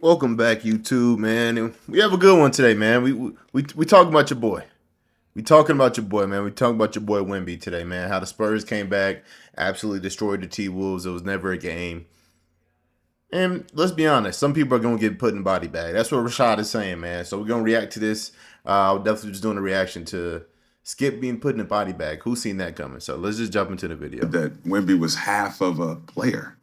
Welcome back, YouTube, man. And we have a good one today, man. We talking about your boy. We talking about your boy, man. We talking about your boy Wemby today, man. How the Spurs came back, absolutely destroyed the T-Wolves. It was never a game. And let's be honest, some people are gonna get put in body bag. That's what Rashad is saying, man. So we're gonna react to this. I'll definitely just doing a reaction to Skip being put in a body bag. Who's seen that coming? So let's just jump into the video. That Wemby was half of a player.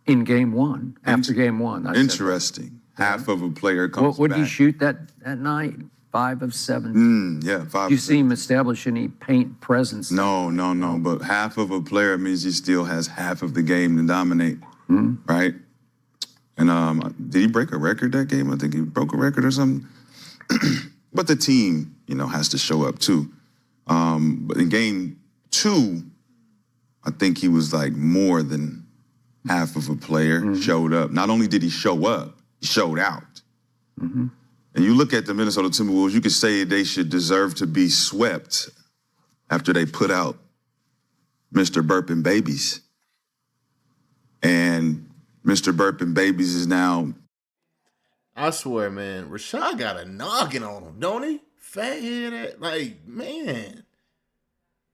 In game one, after game one. Interesting. Half of a player comes What back. did he shoot that night? 5 of 7. Yeah, 5. You see him establish any paint presence? No. But half of a player means he still has half of the game to dominate, right? And did he break a record that game? I think he broke a record or something. But the team, has to show up too. But in game 2, I think he was like more than half of a player showed up. Not only did he show up, he showed out. And you look at the Minnesota Timberwolves, you could say they should deserve to be swept after they put out Mr. Burp and Babies. And Mr. Burp and Babies is now... I swear, man, Rashad got a noggin on him, don't he? Fat head, like, man.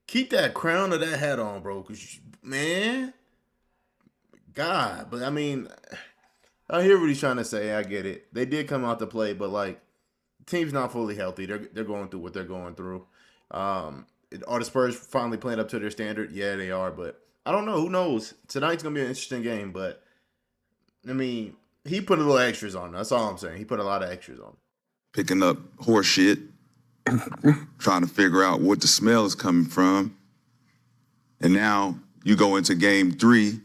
Keep that crown or that hat on, bro, because, man... God, but I mean, I hear what he's trying to say. I get it. They did come out to play, but like, the team's not fully healthy. They're going through what they're going through. Are the Spurs finally playing up to their standard? Yeah, they are. But I don't know. Who knows? Tonight's gonna be an interesting game. But I mean, he put a little extras on. That's all I'm saying. He put a lot of extras on. Picking up horse shit, trying to figure out what the smell is coming from, and now you go into game 3.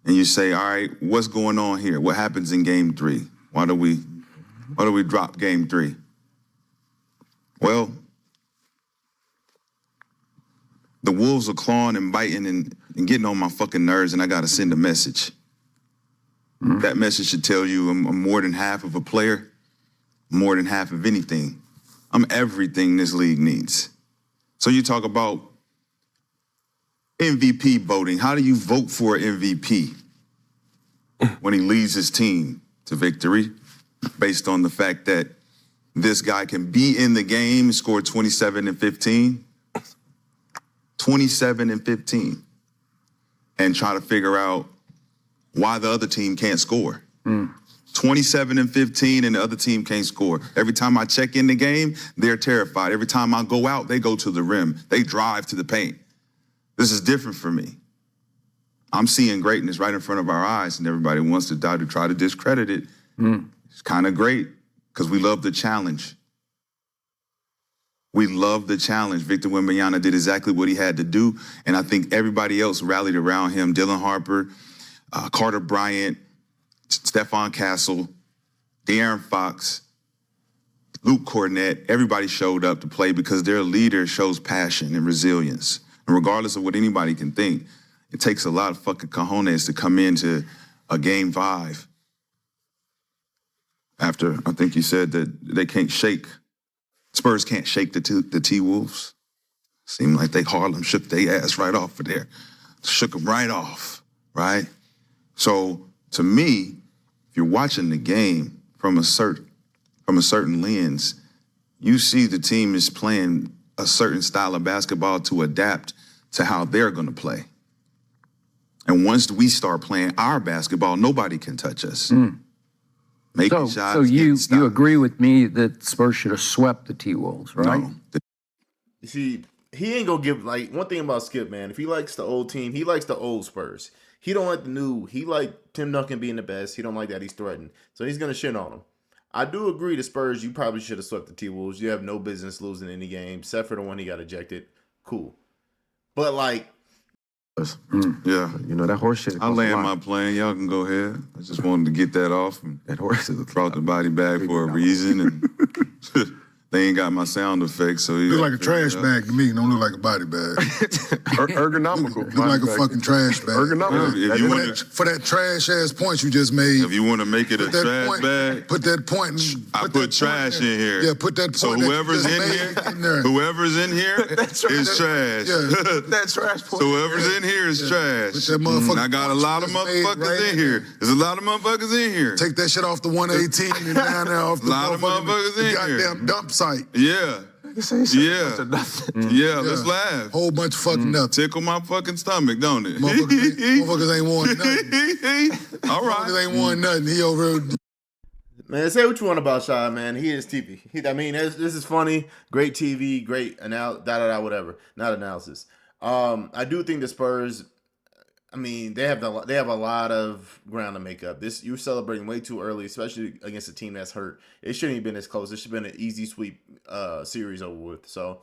And you say, all right, what's going on here? What happens in game 3? Why do we drop game 3? Well, the Wolves are clawing and biting and getting on my fucking nerves, and I gotta send a message. That message should tell you I'm more than half of a player, more than half of anything. I'm everything this league needs. So you talk about MVP voting. How do you vote for an MVP when he leads his team to victory based on the fact that this guy can be in the game, score 27 and 15, 27 and 15, and try to figure out why the other team can't score. 27 and 15 and the other team can't score. Every time I check in the game, they're terrified. Every time I go out, they go to the rim. They drive to the paint. This is different for me. I'm seeing greatness right in front of our eyes, and everybody wants to try to discredit it. It's kind of great because we love the challenge. We love the challenge. Victor Wembanyama did exactly what he had to do, and I think everybody else rallied around him. Dylan Harper, Carter Bryant, Stephon Castle, De'Aaron Fox, Luke Cornett. Everybody showed up to play because their leader shows passion and resilience. And regardless of what anybody can think, it takes a lot of fucking cojones to come into a game 5 after I think you said that they can't shake. Spurs can't shake the T-Wolves. Seemed like they Harlem shook their ass right off of there. Shook them right off, right? So to me, if you're watching the game from a certain lens, you see the team is playing a certain style of basketball to adapt to how they're going to play. And once we start playing our basketball, nobody can touch us. Making shots. So you agree with me that Spurs should have swept the T-Wolves, right? No. You see, he ain't gonna give, like, one thing about Skip, man. If he likes the old team, he likes the old Spurs. He don't like the new. He like Tim Duncan being the best. He don't like that he's threatened. So he's gonna shit on him. I do agree, the Spurs, you probably should have swept the T-Wolves. You have no business losing any game, except for the one he got ejected. Cool. But, like... Yeah. That horse shit. I land my plane. Y'all can go ahead. I just wanted to get that off. And That horse is brought the body back for a reason. And They ain't got my sound effects, so Look like a trash bag to me. Don't look like a body bag. Ergonomical. Look like a fucking trash bag. Ergonomical. For that trash ass point you just made. If you want to make it a trash bag, put that point. I put trash in here. Yeah, put that point. So whoever's in here, whoever's in here is trash. Yeah. That trash point. So whoever's in here is trash. Put that motherfucker. I got a lot of motherfuckers in here. There's a lot of motherfuckers in here. Take that shit off the 118 and down there off the lot of motherfuckers in here. Goddamn dump site. Yeah. Yeah. Yeah, let's laugh. Whole bunch of fucking nothing. Tickle my fucking stomach, don't it? Motherfuckers ain't won nothing. All right. Motherfuckers ain't won nothing. He over here. Man, say what you want about Shy, man. He is TV. This is funny, great TV, great whatever. Not analysis. I do think the Spurs. They have a lot of ground to make up. You're celebrating way too early, especially against a team that's hurt. It shouldn't have been this close. It should have been an easy sweep series over with. So,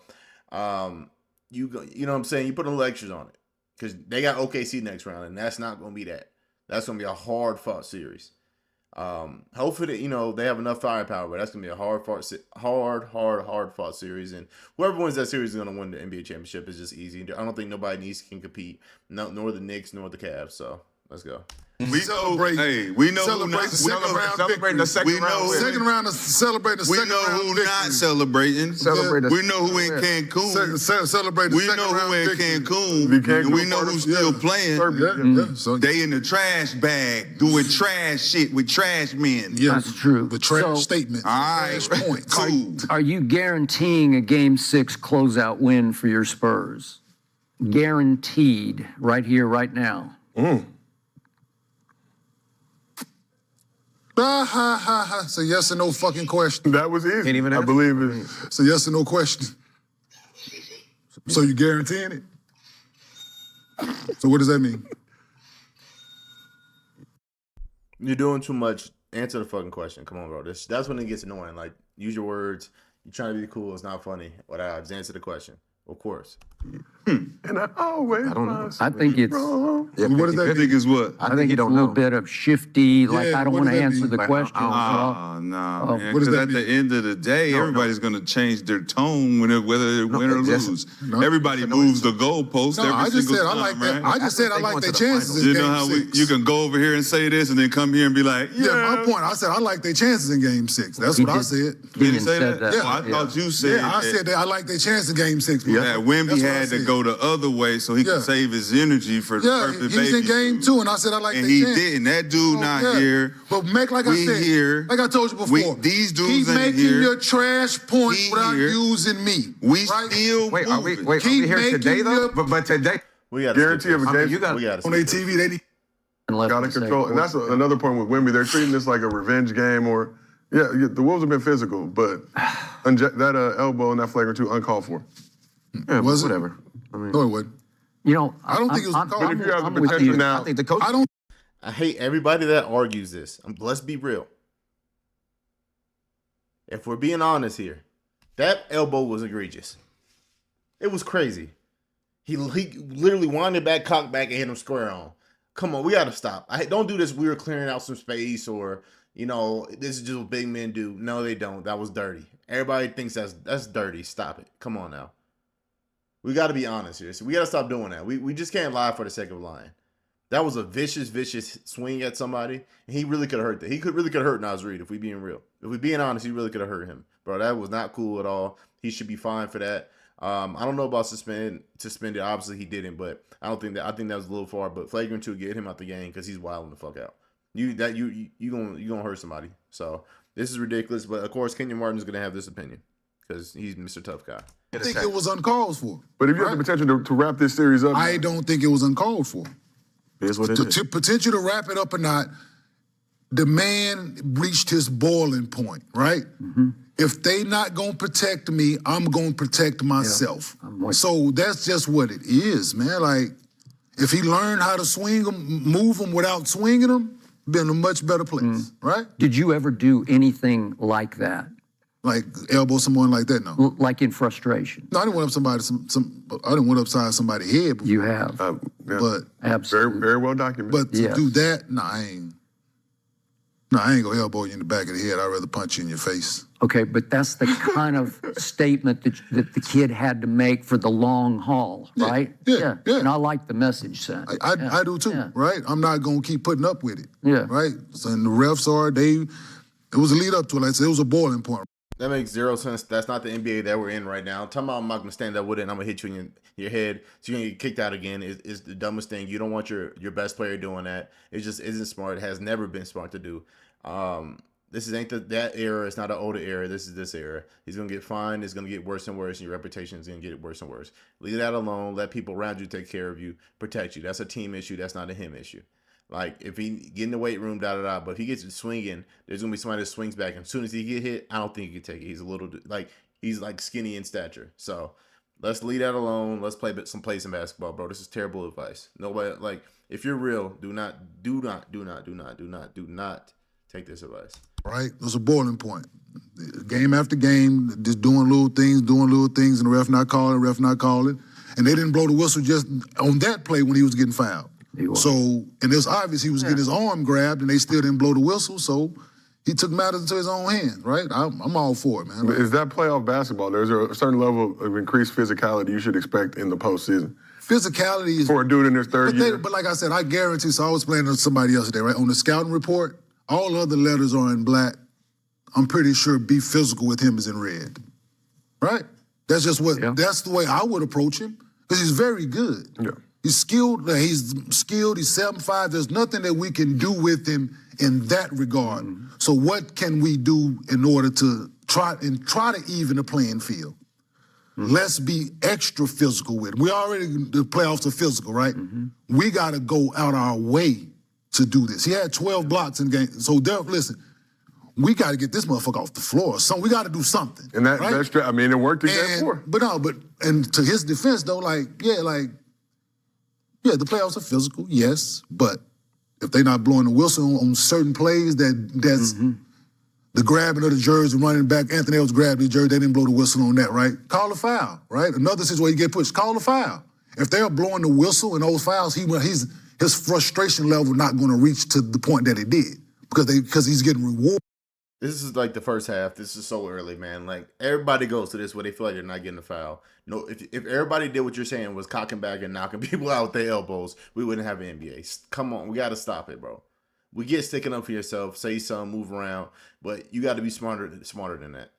you know what I'm saying? You put a little extras on it because they got OKC next round, and that's not going to be that. That's going to be a hard fought series. Hopefully, they have enough firepower, but that's going to be a hard fought series. And whoever wins that series is going to win the NBA championship. It's just easy. I don't think nobody in the East can compete. No, nor the Knicks, nor the Cavs. So let's go. We celebrate. Hey, we know who not celebrating the second round. Second round is celebrating the second round. We know who not celebrating. We know who in Cancun. Celebrate the we second know round. who in Cancun. And we know who's still playing. So, they in the trash bag doing trash shit with trash men. Yeah, that's true. The trash statement. All right, points. cool. Are you guaranteeing a Game 6 closeout win for your Spurs? Guaranteed, right here, right now. It's a yes or no fucking question. That was easy. Can't even I answer. believe it. It's a yes or no question. So you guaranteeing it? So what does that mean? You're doing too much. Answer the fucking question. Come on, bro. That's when it gets annoying. Like, use your words. You're trying to be cool. It's not funny. Whatever. Just answer the question. Of course. And I always. I don't know. I think it's Yeah, What does that I mean? think it's what? I think you it's a don't little know. bit of shifty, like Yeah, I don't what want to does that answer mean? the Like, question. Oh, no, man. what does Because that at the mean? end of the day, everybody's going to change their tone whether they win or just- lose. no. Everybody moves the goalpost No, every I just single said time, I like that. right? I just said I like their chances in You Game know how 6. you can go over here and say this and then come here and be like, Yeah, my point. I said I like their chances in Game 6. That's He what I did. said. Did you Kenyon say said that? that. Oh, I thought you said Yeah, I said that I like their chances in Game 6. that Wemby That's what I had to said. go the other way so he Yeah. could save his energy for the Yeah, perfect he was in baby. Game 2, and I said I like And their he chances. didn't. That dude not Yeah. here. But make like I We said, here. like I told you before, These dudes keep ain't making here. your trash point He without here. using me. We right? still Wait, are we moving. Keep here today making though? your- But today, We got Guarantee of a game. you got We got on their TV. They need Unless Got to we say control. And that's another point with Wemby. They're treating this like a revenge game or, the Wolves have been physical, but that elbow and that flagrant 2 uncalled for. yeah, Was it? whatever. I mean, no, it wouldn't. I don't think it was I'm, called. But if you have the I'm with potential you. now, I think the coach. I don't. I hate everybody that argues this. Let's be real. If we're being honest here, that elbow was egregious. It was crazy. He literally winded back, cocked back, and hit him square on. Come on, we got to stop. Don't do this weird clearing out some space or, this is just what big men do. No, they don't. That was dirty. Everybody thinks that's dirty. Stop it. Come on now. We got to be honest here. So we got to stop doing that. We just can't lie for the sake of lying. That was a vicious swing at somebody, and he really could have hurt that. He really could have hurt Nas Reed if we being real. If we being honest, he really could have hurt him. Bro, that was not cool at all. He should be fined for that. I don't know about suspended. Obviously, he didn't, but I think that was a little far. But flagrant 2, get him out the game because he's wilding the fuck out. You gonna hurt somebody. So this is ridiculous. But of course, Kenyon Martin's gonna have this opinion because he's Mr. Tough Guy. I think it was uncalled for. but if you have the potential to wrap this series up, I don't think it was uncalled for. It is what it is. To potential to wrap it up or not, the man reached his boiling point, right? Mm-hmm. If they not gonna protect me, I'm gonna protect myself. So that's just what it is, man. Like, if he learned how to swing them, move them without swinging them, be in a much better place, right? Did you ever do anything like that? Like elbow someone like that, no. Like in frustration? No, I didn't went up somebody. I didn't went upside somebody's head before. You have. But Absolutely. very well documented. But to Yes. do that, nah, I ain't. No, I ain't gonna elbow you in the back of the head. I'd rather punch you in your face. Okay, but that's the kind of statement that the kid had to make for the long haul, right? Yeah. And I like the message sent. I do too, right? I'm not gonna keep putting up with it. Yeah. Right? So, and the refs it was a lead up to it. Like I said, it was a boiling point. That makes zero sense. That's not the NBA that we're in right now. Tell me I'm not going to stand up with it and I'm going to hit you in your head so you're going to get kicked out again is the dumbest thing. You don't want your best player doing that. It just isn't smart. It has never been smart to do. This ain't that era. It's not an older era. This is this era. He's going to get fined. It's going to get worse and worse, and your reputation is going to get worse and worse. Leave that alone. Let people around you take care of you, protect you. That's a team issue. That's not a him issue. Like, if he get in the weight room, but if he gets swinging, there's going to be somebody that swings back. And as soon as he get hit, I don't think he can take it. He's like skinny in stature. So let's leave that alone. Let's play some basketball, bro. This is terrible advice. Nobody, like, if you're real, do not take this advice. Right? It was a boiling point. Game after game, just doing little things, and the ref not calling. And they didn't blow the whistle just on that play when he was getting fouled. So, and it's obvious he was getting his arm grabbed, and they still didn't blow the whistle. So he took matters into his own hands, right? I'm all for it, man. But is that playoff basketball? There's a certain level of increased physicality you should expect in the postseason. Physicality is for a dude in his third year. But like I said, I guarantee. So I was playing with somebody else today, right? On the scouting report, all other letters are in black. I'm pretty sure be physical with him is in red, right? That's just that's the way I would approach him because he's very good. Yeah. He's skilled. He's 7'5". There's nothing that we can do with him in that regard. Mm-hmm. So what can we do in order to try to even the playing field? Mm-hmm. Let's be extra physical with him. The playoffs are physical, right? Mm-hmm. We got to go out our way to do this. He had 12 blocks in game. So listen, we got to get this motherfucker off the floor. So we got to do something. And it worked in game 4. And to his defense though, the playoffs are physical, yes, but if they're not blowing the whistle on certain plays, that's the grabbing of the jersey, running back, Anthony Edwards grabbed the jersey, they didn't blow the whistle on that, right? Call a foul, right? Another situation where you get pushed, call a foul. If they're blowing the whistle in those fouls, his frustration level not going to reach to the point that it did because he's getting rewarded. This is like the first half. This is so early, man. Like, everybody goes to this where they feel like they're not getting a foul. No, if everybody did what you're saying was cocking back and knocking people out with their elbows, we wouldn't have an NBA. Come on, we got to stop it, bro. We get sticking up for yourself, say something, move around, but you got to be smarter than that.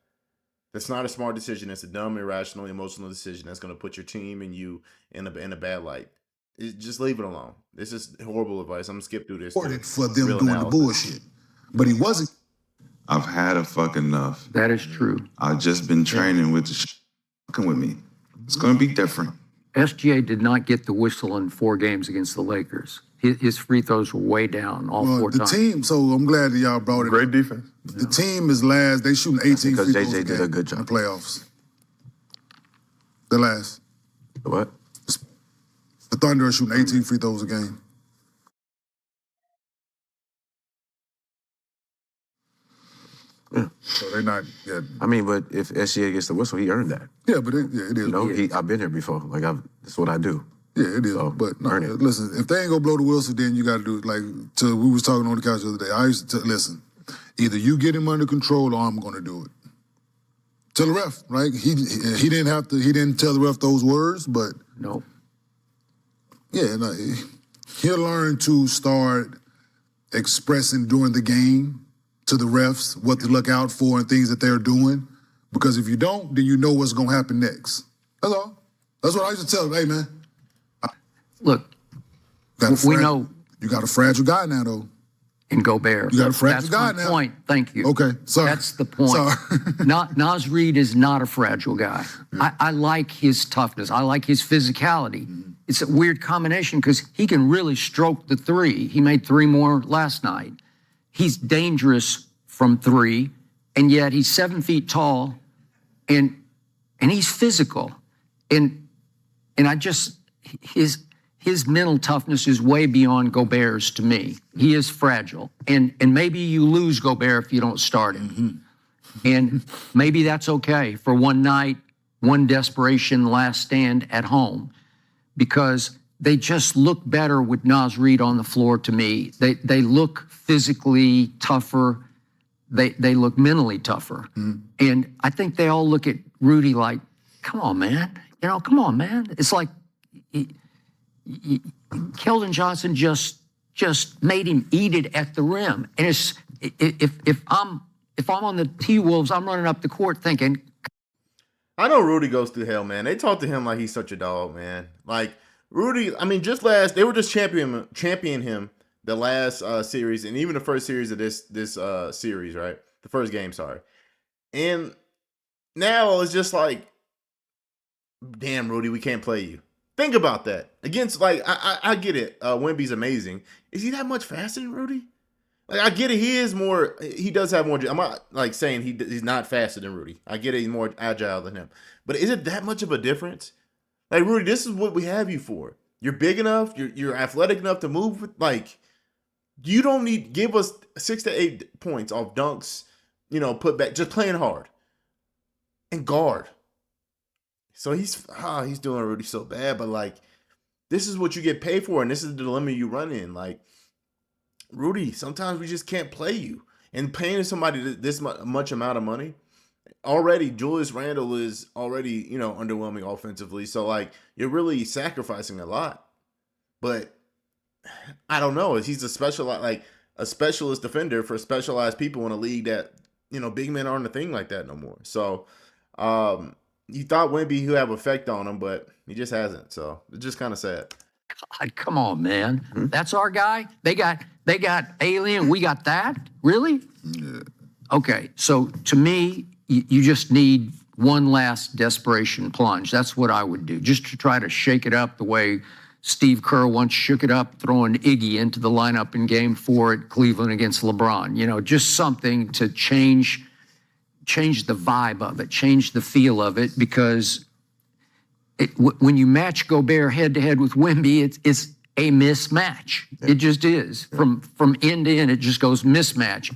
That's not a smart decision. It's a dumb, irrational, emotional decision that's going to put your team and you in a bad light. Just leave it alone. This is horrible advice. I'm going to skip through this. For them doing the bullshit. But he wasn't. I've had a fuck enough. That is true. I've just been training with the fucking with me. It's going to be different. SGA did not get the whistle in 4 games against the Lakers. His free throws were way down all 4 times. The team, so I'm glad that y'all brought it. Great defense. The team is last. They shooting 18 free throws because JJ did a good job in the playoffs. The last. What? The Thunder are shooting 18 free throws a game. Yeah. So they're not. Yeah. I mean, but if SGA gets the whistle, he earned that. Yeah, but it is. You know, I've been here before. That's what I do. Yeah, it is. So, but no, listen, if they ain't gonna blow the whistle, then you got to do it. We was talking on the couch the other day. I used to listen. Either you get him under control, or I'm gonna do it. Tell the ref, right? He didn't have to. He didn't tell the ref those words, but no. Yeah, no, he'll learn to start expressing during the game to the refs what to look out for and things that they're doing. Because if you don't, then you know what's gonna happen next. That's all. That's what I used to tell them. Hey, man. Look, we know you got a fragile guy now, though. In Gobert. You got a fragile guy now. That's my point. Thank you. Okay, sorry. That's the point. Sorry. Naz Reid is not a fragile guy. Yeah. I like his toughness. I like his physicality. Mm-hmm. It's a weird combination because he can really stroke the 3. He made 3 more last night. He's dangerous from 3, and yet he's 7 feet tall, and he's physical, and I just his mental toughness is way beyond Gobert's to me. He is fragile, and maybe you lose Gobert if you don't start him, and maybe that's okay for one night, one desperation last stand at home, because they just look better with Naz Reid on the floor to me. They look physically tougher. They look mentally tougher. And I think they all look at Rudy like, come on, man. You know, come on, man. It's like Keldon Johnson just made him eat it at the rim. And it's if I'm on the T-Wolves, I'm running up the court thinking, I know Rudy goes through hell, man. They talk to him like he's such a dog, man. Like Rudy, I mean, they were just championing him the last series and even the first series of this series, right? The first game, sorry. And now it's just like, damn, Rudy, we can't play you. Think about that. Against, like, I get it. Wemby's amazing. Is he that much faster than Rudy? Like, I get it. He does have more. I'm not, like, saying he's not faster than Rudy. I get it. He's more agile than him. But is it that much of a difference? Like, Rudy, this is what we have you for. You're big enough. You're athletic enough to move. Like, you don't give us 6 to 8 points off dunks, you know, put back, just playing hard. And guard. So he's doing Rudy so bad, but like, this is what you get paid for, and this is the dilemma you run in. Like, Rudy, sometimes we just can't play you. And paying somebody this much amount of money, already Julius Randle is already, you know, underwhelming offensively. So like, you're really sacrificing a lot. But I don't know. He's a specialist defender for specialized people in a league that, you know, big men aren't a thing like that no more. So, you thought Wemby would have effect on him, but he just hasn't. So it's just kind of sad. God, come on, man. That's our guy? They got Alien. We got that? Really? Yeah. Okay, so to me, you just need one last desperation plunge. That's what I would do, just to try to shake it up the way Steve Kerr once shook it up, throwing Iggy into the lineup in Game 4 at Cleveland against LeBron. You know, just something to change the vibe of it, change the feel of it, because when you match Gobert head-to-head with Wemby, it's a mismatch. Yeah. It just is. Yeah. From end to end, it just goes mismatch.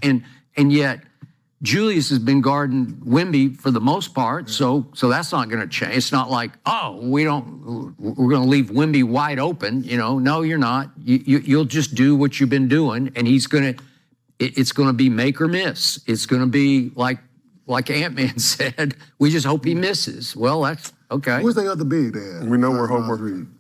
And yet, Julius has been guarding Wemby for the most part, so that's not going to change. It's not like, we're going to leave Wemby wide open. You know, no, you're not. You'll just do what you've been doing, and it's going to be make or miss. It's going to be like Ant-Man said, we just hope he misses. Well, that's okay. Who's the other big there? We know we're hoping.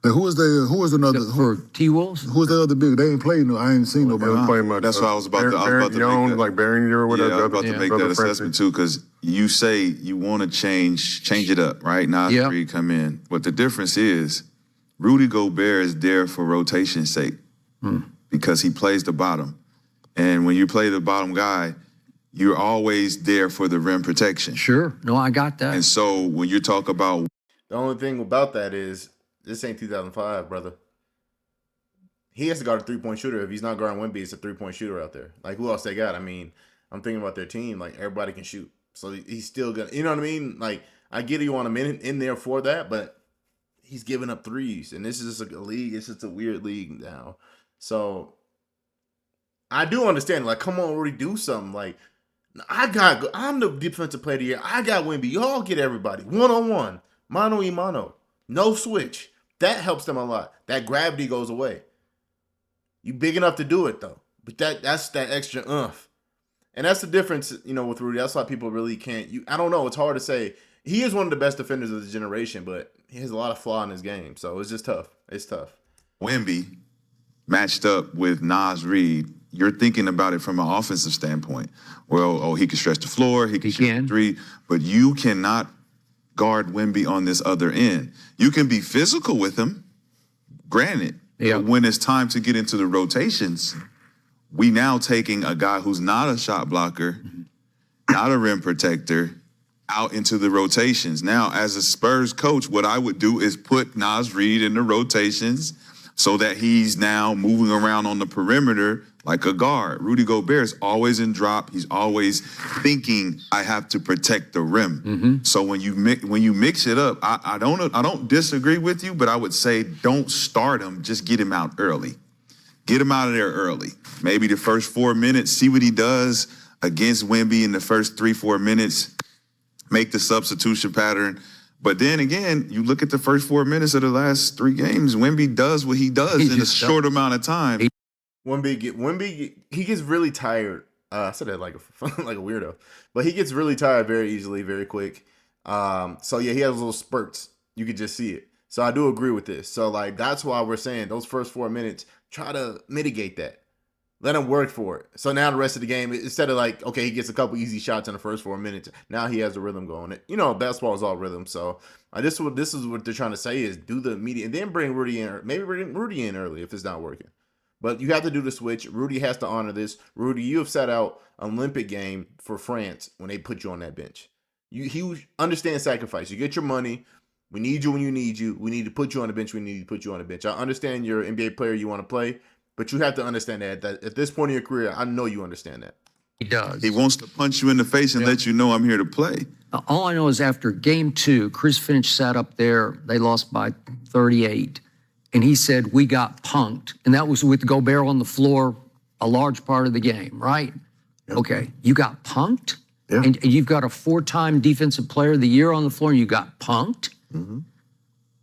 Who was another for T-Wolves? Who's the other big? They ain't played no. I ain't seen nobody. Play much. That's what I was about to make that. Like Barringer or whatever. Yeah, I was about to make that assessment too, because you say you want to change it up, right? Nas Reid come in. But the difference is, Rudy Gobert is there for rotation's sake because he plays the bottom. And when you play the bottom guy, you're always there for the rim protection. Sure. No, I got that. And so when you talk about... The only thing about that is, this ain't 2005, brother. He has to guard a three-point shooter. If he's not guarding Wemby, it's a three-point shooter out there. Like, who else they got? I mean, I'm thinking about their team. Like, everybody can shoot. So he's still going to... You know what I mean? Like, I get you want a minute in there for that, but he's giving up threes. And this is just a league. It's just a weird league now. So... I do understand, like, come on, Rudy, do something. Like, I'm the defensive player of the year. I got Wemby. Y'all get everybody. One-on-one. Mano-y-mano. No switch. That helps them a lot. That gravity goes away. You big enough to do it, though. But that's that extra oomph. And that's the difference, you know, with Rudy. That's why people really can't. I don't know. It's hard to say. He is one of the best defenders of this generation, but he has a lot of flaw in his game. So it's just tough. It's tough. Wemby matched up with Naz Reid. You're thinking about it from an offensive standpoint. Well, he can stretch the floor, he can shoot the three, but you cannot guard Wemby on this other end. You can be physical with him, granted, but when it's time to get into the rotations, we now taking a guy who's not a shot blocker, not a rim protector, out into the rotations. Now, as a Spurs coach, what I would do is put Naz Reid in the rotations so that he's now moving around on the perimeter like a guard. Rudy Gobert is always in drop. He's always thinking, I have to protect the rim. So when you mix it up, I don't disagree with you, but I would say don't start him. Just get him out early. Get him out of there early. Maybe the first 4 minutes, see what he does against Wemby in the first 3-4 minutes. Make the substitution pattern. But then again, you look at the first 4 minutes of the last 3 games, Wemby does what he does in a short amount of time. Wemby, he gets really tired. I said that like a like a weirdo, but he gets really tired very easily, very quick. So yeah, he has little spurts. You could just see it. So I do agree with this. So like that's why we're saying those first 4 minutes, try to mitigate that. Let him work for it. So now the rest of the game, instead of like, okay, he gets a couple easy shots in the first 4 minutes, now he has the rhythm going. You know, basketball is all rhythm. So this is what they're trying to say is do the immediate, and then bring Rudy in. Maybe bring Rudy in early if it's not working. But you have to do the switch. Rudy has to honor this. Rudy, you have sat out an Olympic game for France when they put you on that bench. He understands sacrifice. You get your money. We need you when you need you. We need to put you on the bench. We need to put you on the bench. I understand you're an NBA player. You want to play. But you have to understand that at this point in your career, I know you understand that. He does. He wants to punch you in the face and let you know I'm here to play. All I know is after game 2, Chris Finch sat up there. They lost by 38. And he said, we got punked. And that was with Gobert on the floor a large part of the game, right? Yep. Okay. You got punked? Yeah. And you've got a 4-time Defensive Player of the Year on the floor and you got punked? Mm-hmm.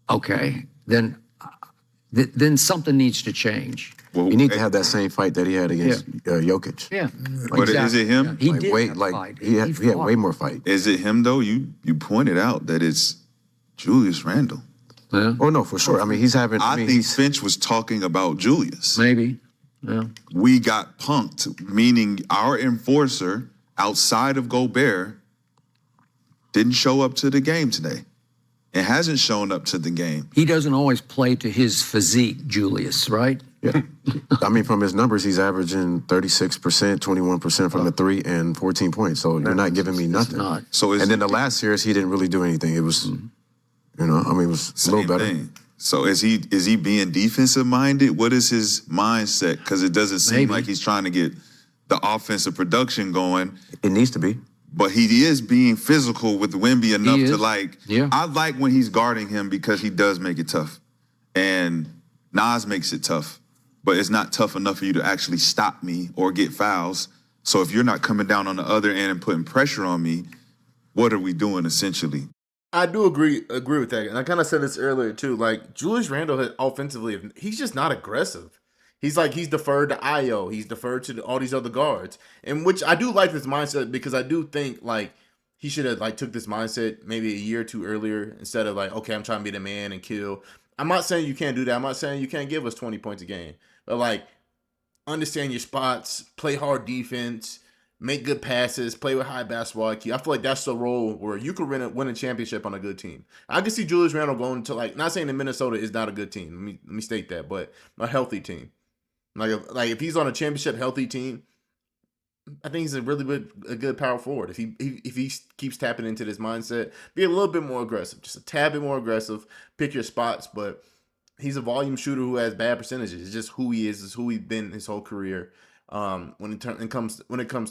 Okay. Then something needs to change. Well, you need to have that same fight that he had against Jokic. Yeah. But is it him? He Like, did way, have like fight. he had way more fight. Is it him, though? You pointed out that it's Julius Randle. Yeah. Oh, no, for sure. I mean, he's having... I think Finch was talking about Julius. Maybe. Yeah. We got punked, meaning our enforcer outside of Gobert didn't show up to the game today. It hasn't shown up to the game. He doesn't always play to his physique, Julius, right? Yeah. I mean, from his numbers, he's averaging 36%, 21% from the 3, and 14 points. So you're not giving me nothing. Not. So And then the last series, he didn't really do anything. It was, you know, I mean, it was a little better. thing. So is he being defensive minded? What is his mindset? Because it doesn't seem Maybe. like he's trying to get the offensive production going. It needs to be. But he is being physical with Wemby enough He to is. like. Yeah. I like when he's guarding him because he does make it tough, and Nas makes it tough. But it's not tough enough for you to actually stop me or get fouls. So if you're not coming down on the other end and putting pressure on me, what are we doing essentially? I do agree with that. And I kind of said this earlier too. Like Julius Randle offensively, he's just not aggressive. He's deferred to Io. He's deferred to all these other guards. And which I do like this mindset because I do think like he should have like took this mindset maybe a year or two earlier instead of like, okay, I'm trying to be the man and kill. I'm not saying you can't do that. I'm not saying you can't give us 20 points a game. But like understand your spots, play hard defense, make good passes, play with high basketball IQ. I feel like that's the role where you can win a championship on a good team. I can see Julius Randle going to like, not saying that Minnesota is not a good team. Let me state that, but a healthy team. Like if he's on a championship healthy team, I think he's a good power forward. If he keeps tapping into this mindset, be a little bit more aggressive, just a tad bit more aggressive, pick your spots. But he's a volume shooter who has bad percentages. It's just who he is. It's who he's been his whole career. When it comes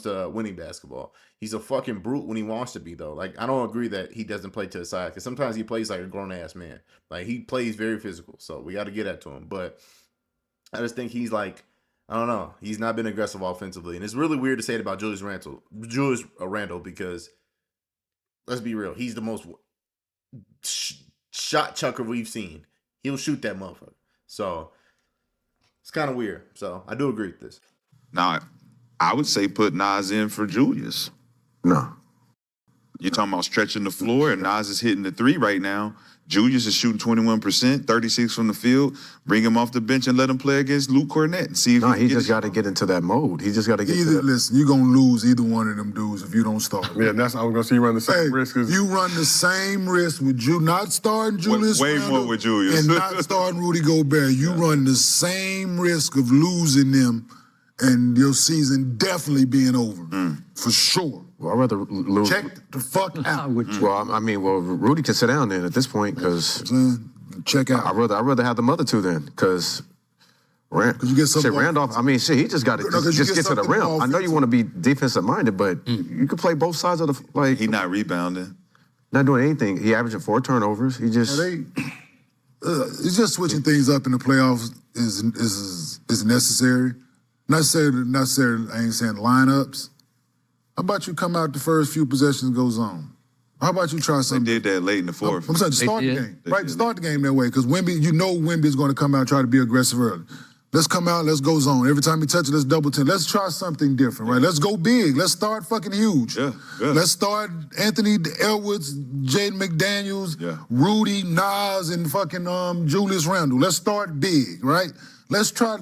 to winning basketball, he's a fucking brute when he wants to be though. Like I don't agree that he doesn't play to the side because sometimes he plays like a grown ass man. Like he plays very physical, so we got to get that to him. But I just think he's like, I don't know. He's not been aggressive offensively. And it's really weird to say it about Julius Randle because, let's be real, he's the most shot chucker we've seen. He'll shoot that motherfucker. So, it's kind of weird. So, I do agree with this. Now, I would say put Nas in for Julius. No. You're talking about stretching the floor, and Nas is hitting the 3 right now. Julius is shooting 21%, 36 from the field. Bring him off the bench and let him play against Luke Cornett and see if No, he just got to get into that mode. He just got to get Either, listen, you're going to lose either one of them dudes if you don't start. Yeah, that's I was gonna see you run the same risk as You run the same risk with you not starting Julius way Randle more with Julius. and not starting Rudy Gobert. You run the same risk of losing them and your season definitely being over. For sure. Well, I'd rather lose. Check the fuck out. Well, I mean, Rudy can sit down then at this point because Check out. I'd rather have the other two then because you get something Randolph. I mean, shit, he just got to No, 'cause you just get get to the something rim. more I know you want to be defensive minded, but you can play both sides of the like. He not rebounding. Not doing anything. He averaging 4 turnovers. He just It's just switching things up in the playoffs is necessary. Not necessarily. I ain't saying lineups. How about you come out the first few possessions goes on? How about you try They something? did that late in the fourth. I'm saying to start the did. game, right? To start the game that way, because Wemby, you know Wemby's going to come out and try to be aggressive early. Let's come out, let's go zone. Every time he touches, let's double team. Let's try something different, right? Let's go big. Let's start fucking huge. Yeah. Let's start Anthony Edwards, Jaden McDaniels, Rudy, Nas, and fucking Julius Randle. Let's start big, right? Let's try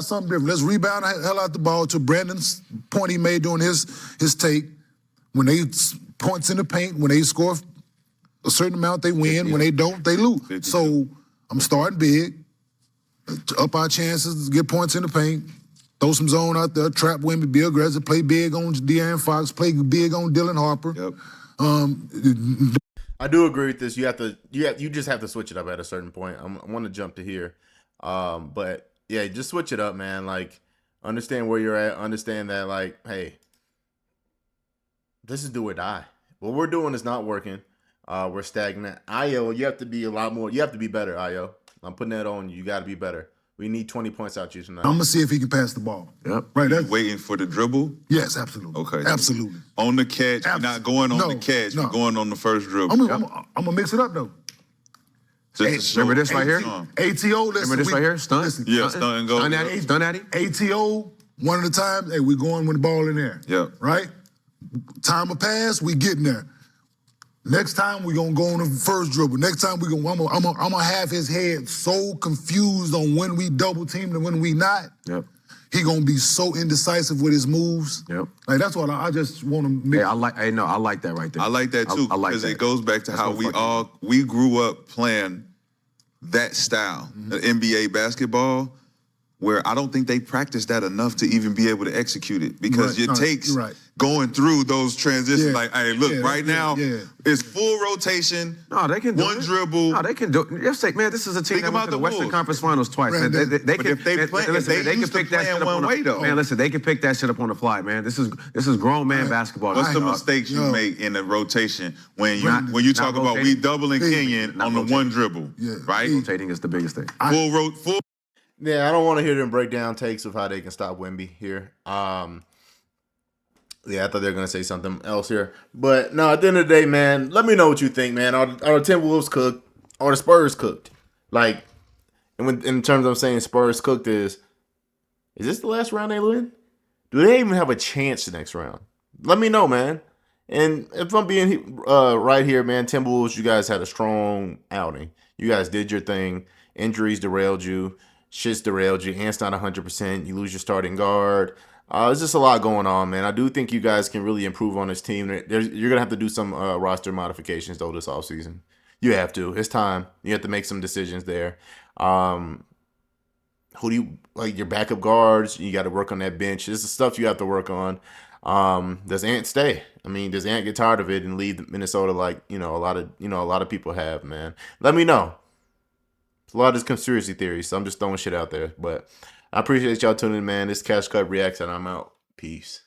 something different. Let's rebound the hell out the ball to Brandon's point he made during his take. When they points in the paint, when they score a certain amount, they win. When they don't, they lose. 52. So I'm starting big. To up our chances, get points in the paint, throw some zone out there, trap Wemby, be aggressive, play big on De'Aaron Fox, play big on Dylan Harper. Yep. I do agree with this. You just have to switch it up at a certain point. I want to jump to here, but yeah, just switch it up, man. Like, understand where you're at. Understand that, like, hey, this is do or die. What we're doing is not working. We're stagnant. Ayo, you have to be a lot more. You have to be better, Ayo. I'm putting that on you. You got to be better. We need 20 points out you tonight. I'm gonna see if he can pass the ball. Yep. Right. You waiting for the dribble? Yes, absolutely. Okay. Absolutely. On the catch, you're not going on the catch. No. You're going on the first dribble. I'm gonna mix it up though. Just to show Remember this right here? ATO. Listen, Remember this right here? Stunt? Listen, Yeah, stunt and go. Stunt at him? ATO. One of the times, hey, we going with the ball in there. Yeah. Right. Time will pass. We getting there. Next time we gonna go on the first dribble. Next time we gonna I'm gonna have his head so confused on when we double team and when we not. Yep. He gonna be so indecisive with his moves. Yep. Like that's what I just want to make. Hey, I like that right there. I like that too I like because that. it goes back to That's how what we grew up playing that style, the NBA basketball, where I don't think they practice that enough to even be able to execute it because Right. it takes You're right. going through those transitions. Yeah. Like, hey, look, Yeah. right now it's full rotation. No, they can do one it. dribble. No, they can do it. Just say, man, this is a team Think that went about to the the Western Wolves. Conference Finals twice. Man, Brandon, they but can, if they play- listen, if they they can used to pick that playing shit up one on the way, though. Man, listen, they can pick that shit up on the fly, man. This is grown man basketball. What's the Dog. mistakes you make in the rotation when you Not- when you not talk about we rotating. doubling Kenyon Not on the rotating. one dribble, Yeah. right? Rotating is the biggest thing. Full. Yeah, I don't want to hear them break down takes of how they can stop Wemby here. Yeah, I thought they were going to say something else here. But no, at the end of the day, man, let me know what you think, man. Are the Timberwolves cooked? Are the Spurs cooked? Like, and in terms of saying Spurs cooked is this the last round they win? Do they even have a chance the next round? Let me know, man. And if I'm being right here, man, Timberwolves, you guys had a strong outing. You guys did your thing. Injuries derailed you. Shit's derailed you. Ant's not 100%. You lose your starting guard. There's just a lot going on, man. I do think you guys can really improve on this team. You're going to have to do some roster modifications, though, this offseason. You have to. It's time. You have to make some decisions there. Who do you, like, your backup guards, you got to work on that bench. This is stuff you have to work on. Does Ant stay? I mean, does Ant get tired of it and leave Minnesota like, a lot of people have, man? Let me know. It's a lot of this conspiracy theories, so I'm just throwing shit out there. But I appreciate y'all tuning in, man. This Cash Cut Reacts, and I'm out. Peace.